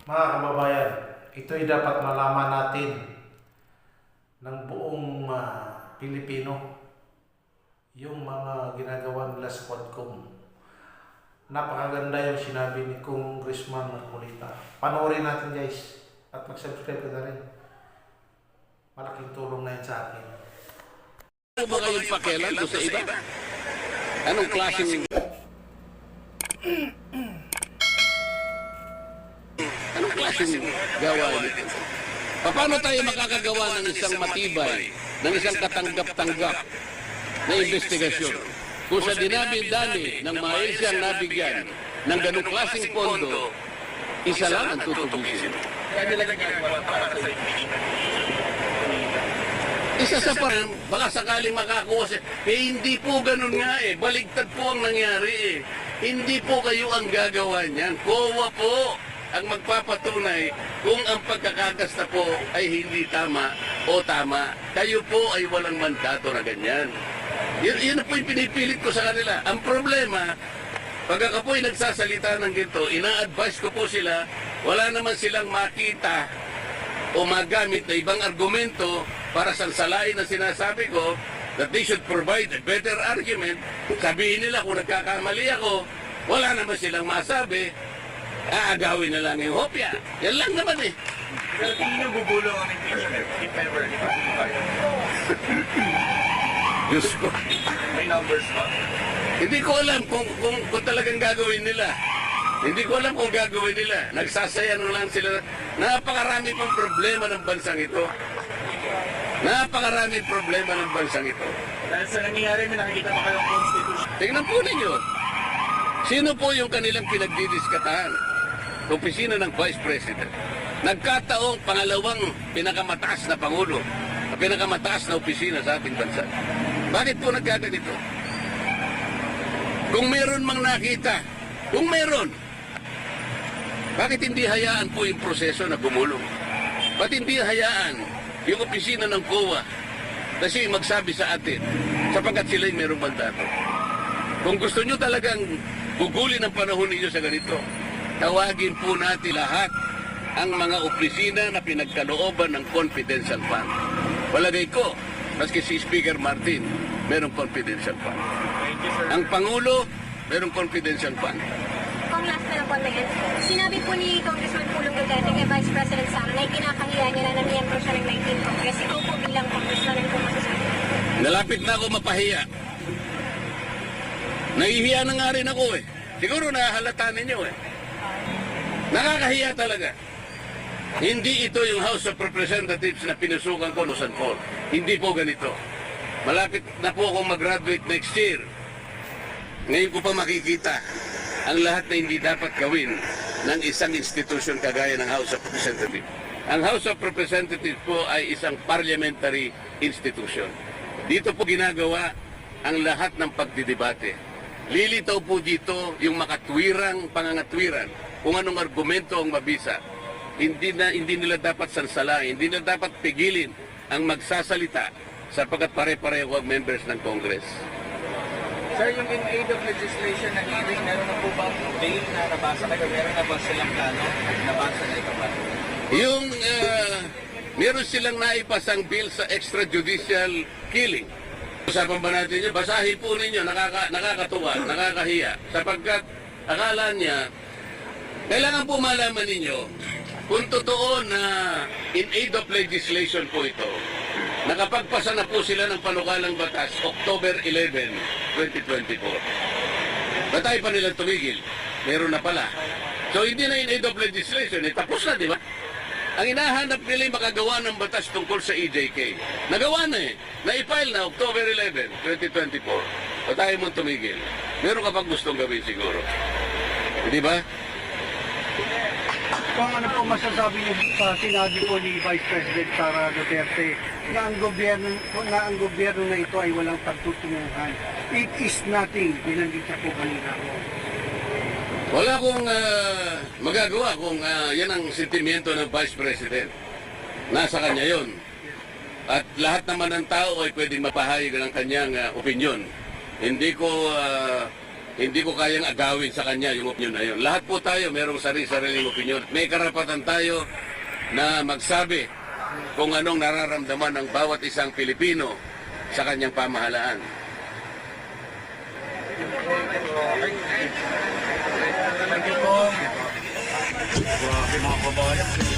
Mga kababayan, ito'y dapat malaman natin ng buong Pilipino, yung mga ginagawa nila sa Quadcom. Napakaganda yung sinabi ni Congressman Marcolita. Panoorin natin guys at mag-subscribe ka na rin. Malaking tulong na yun sa akin. Ano ba kayong pakialam doon sa iba? Anong klaseng... Anong klaseng gawa nito? Paano tayo makakagawa ng isang matibay, ng isang katanggap-tanggap na investigasyon? Kung sa dinabi-dami ng maayos siyang nabigyan ng ganong klaseng pondo, isa lang ang tutubusin. Isa sa parang, baka sakaling makakuha siya. Hindi po ganun nga eh. Baligtad po ang nangyari eh. Hindi po kayo ang gagawa niyan. COA po ang magpapatunay kung ang pagkakagasta po ay hindi tama o tama. Kayo po ay walang mandato na ganyan. Yun po yung pinipilit ko sa kanila. Ang problema, pag ako po'y nagsasalita ng ginto, ina-advise ko po sila, wala naman silang makita o magamit na ibang argumento para sansalain na sinasabi ko that they should provide a better argument. Sabihin nila kung nagkakamali ako, wala naman silang masabi, aagawin na lang yung hopya. Yan lang naman eh. Pero tingin nyo gugulong ang impeachment if ever Diyos ko. may numbers pa? Hindi ko alam kung talagang gagawin nila. Hindi ko alam kung gagawin nila. Nagsasaya lang sila. Napakarami pang problema ng bansang ito. Napakarami problema ng bansang ito. Dahil sa nangyayari, may nakikita pa kayong constitution. Tingnan po ninyo. Sino po yung kanilang pinagdidiskatahan? Opisina ng Vice President. Nagkataong pangalawang pinakamataas na Pangulo, pinakamataas na opisina sa ating bansa. Bakit po nagkaganito? Kung meron mang nakita, kung meron, bakit hindi hayaan po yung proseso na gumulong? Bakit hindi hayaan yung opisina ng COA kasi magsabi sa atin sapagkat sila'y merong mandato? Kung gusto nyo talagang gugulin ang panahon ninyo sa ganito, tawagin po natin lahat ang mga opisina na pinagkalooban ng confidential fund. Palagay ko, maski si Speaker Martin, merong confidential fund. Ang Pangulo, merong confidential fund. Kung last na lang po, sinabi po ni Congressman Pulong Duterte kay Vice President Sara na ikinakahiya niya na namiyembro siya ng 19 Congress. Ikaw po bilang Congressman, ano po masasabi? Nalapit na ako mapahiya. Nahihiya na nga rin ako eh. Siguro nahahalata ninyo eh. Nakakahiya talaga. Hindi ito yung House of Representatives na pinusukan ko no San Paul. Hindi po ganito. Malapit na po akong mag-graduate next year. Ngayon ko pa makikita ang lahat na hindi dapat gawin ng isang institusyon kagaya ng House of Representatives. Ang House of Representatives po ay isang parliamentary institution. Dito po ginagawa ang lahat ng pagdidebate. Lilitaw po dito yung makatwirang pangangatwiran kung anong argumento ang mabisa. Hindi nila dapat sansalain, hindi nila dapat pigilin ang magsasalita sapagkat pare-pareho ang members ng Congress. Sir, yung in aid of legislation na hearing, meron na po ba ang bail na nabasa kayo? Meron na ba silang plano? Nabasa na ito ba? Yung meron silang naipasang bill sa extrajudicial killing. Usapan ba natin yun? Basahin po ninyo, nakakatuwa, nakakahiya. Sapagkat akala niya, kailangan po malaman ninyo, kung totoo na in aid of legislation po ito, nakapagpasa na po sila ng panukalang batas October 11, 2024. Batay pa nilang tumigil. Meron na pala. So hindi na in aid of legislation, tapos na, di ba? Ang hinahanap nila yung makagawa ng batas tungkol sa EJK. Nagawa na eh. Na-file na October 11, 2024. Batay mo tumigil. Meron ka pang gustong gawin siguro. Di ba? Kung ano po masasabi niyo sa sinabi po ni Vice President Sara Duterte na ang gobyerno na ito ay walang pagtutunguhan. It is nothing. Binanggit niya po kanina. Wala akong magagawa kung yan ang sentimiento ng Vice President. Nasa kanya yon. At lahat naman ng tao ay pwedeng mapahayag ng kanyang opinyon. Hindi ko Hindi ko kayang agawin sa kanya yung opinion na yun. Lahat po tayo merong sarili-sariling opinion. May karapatan tayo na magsabi kung anong nararamdaman ng bawat isang Pilipino sa kanyang pamahalaan. Thank you po. Grabe mga kabayan.